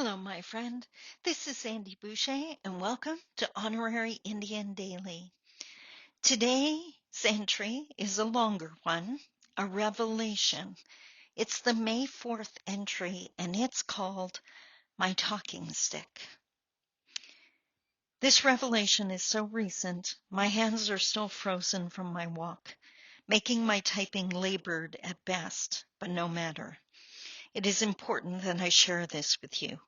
Hello, my friend. This is Sandi Boucher, and welcome to Honorary Indian Daily. Today's entry is a longer one, a revelation. It's the May 4th entry, and it's called My Talking Stick. This revelation is so recent, my hands are still frozen from my walk, making my typing labored at best, but no matter. It is important that I share this with you.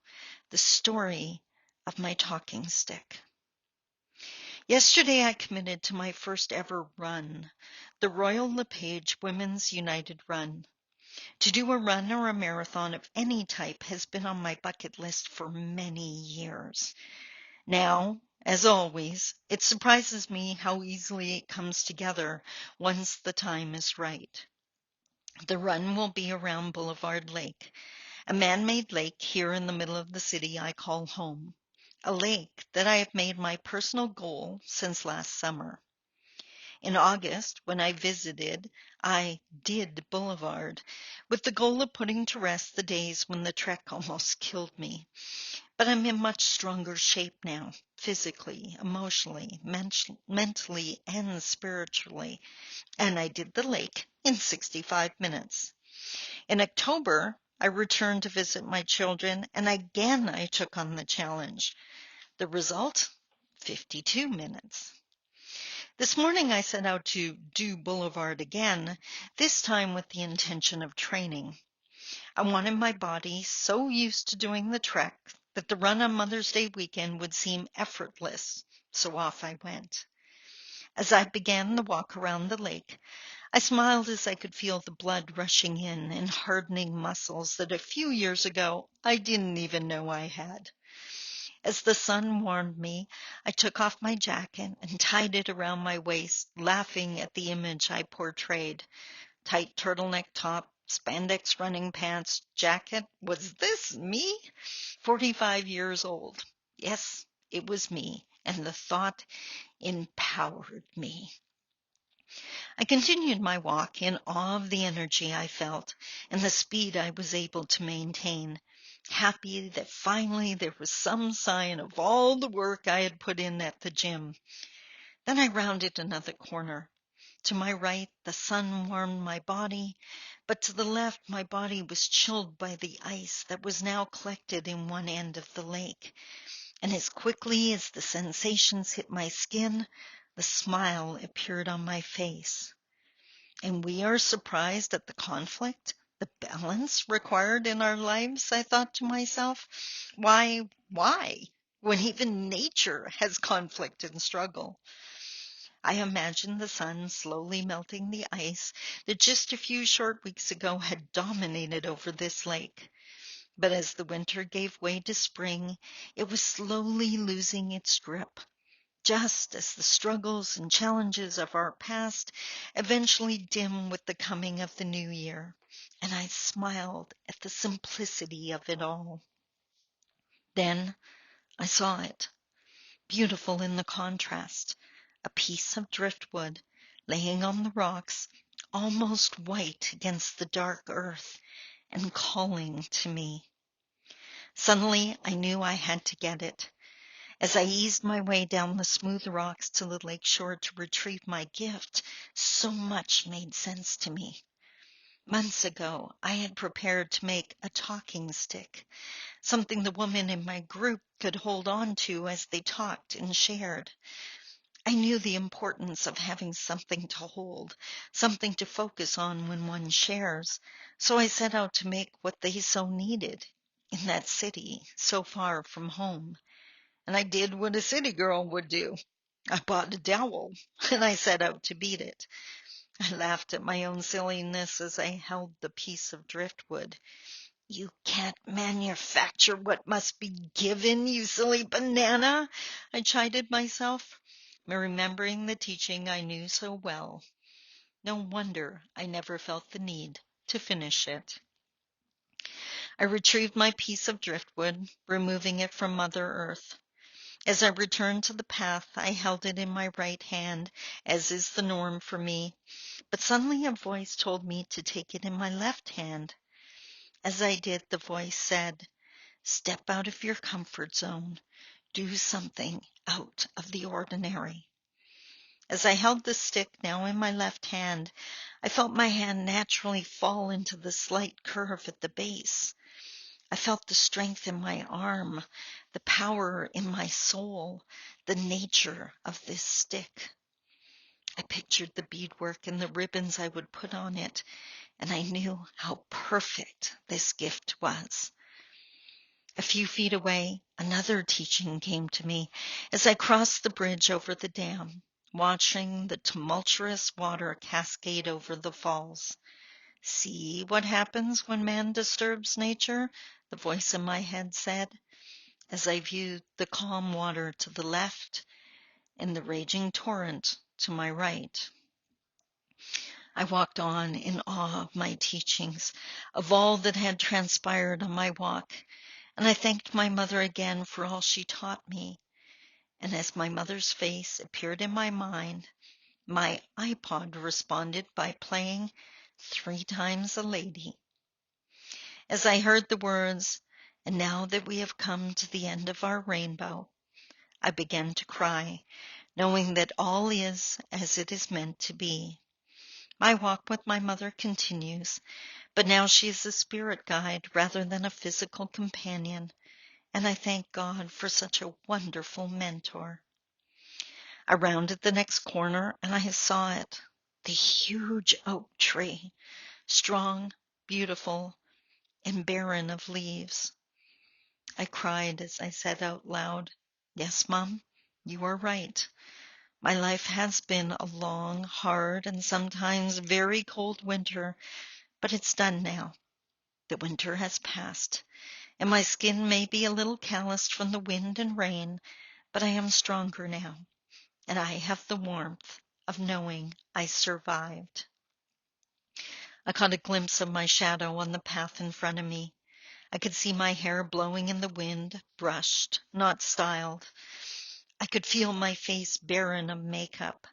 The story of my talking stick. Yesterday I committed to my first ever run, the Royal LePage Women's United Run. To do a run or a marathon of any type has been on my bucket list for many years. Now, as always, it surprises me how easily it comes together once the time is right. The run will be around Boulevard Lake, a man-made lake here in the middle of the city I call home, a lake that I have made my personal goal since last summer. In August, when I visited, I did Boulevard with the goal of putting to rest the days when the trek almost killed me. But I'm in much stronger shape now, physically, emotionally, mentally, and spiritually, and I did the lake in 65 minutes. In October, I returned to visit my children, and again I took on the challenge. The result? 52 minutes. This morning I set out to do Boulevard again, this time with the intention of training. I wanted my body so used to doing the trek that the run on Mother's Day weekend would seem effortless, so off I went. As I began the walk around the lake, I smiled as I could feel the blood rushing in and hardening muscles that a few years ago I didn't even know I had. As the sun warmed me, I took off my jacket and tied it around my waist, laughing at the image I portrayed. Tight turtleneck top, spandex running pants, jacket. Was this me? 45 years old. Yes, it was me, and the thought empowered me. I continued my walk in awe of the energy I felt and the speed I was able to maintain, happy that finally there was some sign of all the work I had put in at the gym. Then I rounded another corner. To my right, the sun warmed my body, but to the left, my body was chilled by the ice that was now collected in one end of the lake. And as quickly as the sensations hit my skin, the smile appeared on my face. And we are surprised at the conflict, the balance required in our lives, I thought to myself. Why? When even nature has conflict and struggle. I imagined the sun slowly melting the ice that just a few short weeks ago had dominated over this lake. But as the winter gave way to spring, it was slowly losing its grip, just as the struggles and challenges of our past eventually dim with the coming of the new year, and I smiled at the simplicity of it all. Then I saw it, beautiful in the contrast, a piece of driftwood laying on the rocks, almost white against the dark earth, and calling to me. Suddenly I knew I had to get it. As I eased my way down the smooth rocks to the lake shore to retrieve my gift, so much made sense to me. Months ago, I had prepared to make a talking stick, something the women in my group could hold on to as they talked and shared. I knew the importance of having something to hold, something to focus on when one shares, so I set out to make what they so needed in that city so far from home. And I did what a city girl would do. I bought a dowel, and I set out to beat it. I laughed at my own silliness as I held the piece of driftwood. You can't manufacture what must be given, you silly banana, I chided myself, remembering the teaching I knew so well. No wonder I never felt the need to finish it. I retrieved my piece of driftwood, removing it from Mother Earth. As I returned to the path, I held it in my right hand, as is the norm for me, but suddenly a voice told me to take it in my left hand. As I did, the voice said, Step out of your comfort zone. Do something out of the ordinary. As I held the stick now in my left hand, I felt my hand naturally fall into the slight curve at the base. I felt the strength in my arm, the power in my soul, the nature of this stick. I pictured the beadwork and the ribbons I would put on it, and I knew how perfect this gift was. A few feet away, another teaching came to me as I crossed the bridge over the dam, watching the tumultuous water cascade over the falls. See what happens when man disturbs nature, the voice in my head said, as I viewed the calm water to the left and the raging torrent to my right. I walked on in awe of my teachings, of all that had transpired on my walk, and I thanked my mother again for all she taught me. And as my mother's face appeared in my mind, my iPod responded by playing 3 Times a Lady. As I heard the words, "And now that we have come to the end of our rainbow," I began to cry, knowing that all is as it is meant to be. My walk with my mother continues, but now she is a spirit guide rather than a physical companion, and I thank God for such a wonderful mentor. I rounded the next corner and I saw it, the huge oak tree, strong, beautiful, and barren of leaves. I cried as I said out loud, "Yes, Mom, you are right. My life has been a long, hard, and sometimes very cold winter, but it's done now. The winter has passed, and my skin may be a little calloused from the wind and rain, but I am stronger now, and I have the warmth of knowing I survived." I caught a glimpse of my shadow on the path in front of me. I could see my hair blowing in the wind, brushed, not styled. I could feel my face barren of makeup.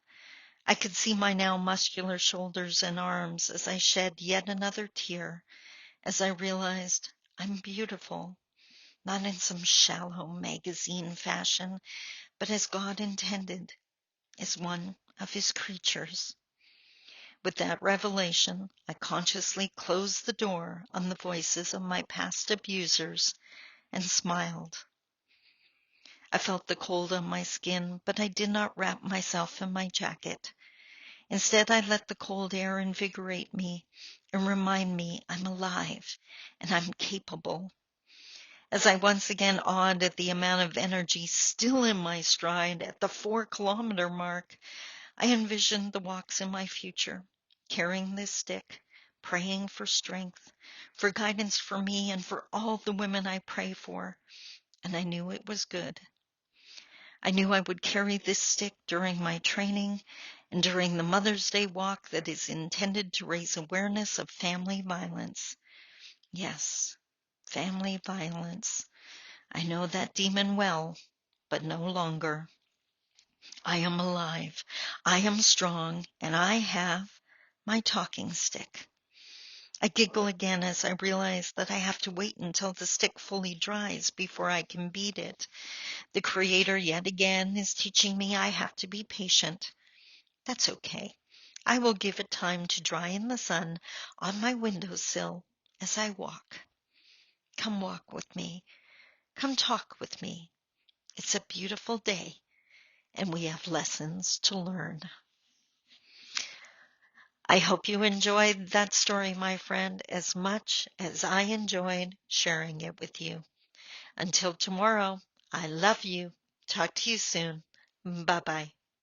I could see my now muscular shoulders and arms as I shed yet another tear, as I realized I'm beautiful, not in some shallow magazine fashion, but as God intended, as one of His creatures. With that revelation, I consciously closed the door on the voices of my past abusers and smiled. I felt the cold on my skin, but I did not wrap myself in my jacket. Instead, I let the cold air invigorate me and remind me I'm alive and I'm capable. As I once again awed at the amount of energy still in my stride at the 4-kilometer mark, I envisioned the walks in my future, carrying this stick, praying for strength, for guidance for me and for all the women I pray for, and I knew it was good. I knew I would carry this stick during my training and during the Mother's Day walk that is intended to raise awareness of family violence. Yes, family violence. I know that demon well, but no longer. I am alive, I am strong, and I have my talking stick. I giggle again as I realize that I have to wait until the stick fully dries before I can beat it. The Creator yet again is teaching me I have to be patient. That's okay. I will give it time to dry in the sun on my windowsill as I walk. Come walk with me. Come talk with me. It's a beautiful day, and we have lessons to learn. I hope you enjoyed that story, my friend, as much as I enjoyed sharing it with you. Until tomorrow, I love you. Talk to you soon. Bye-bye.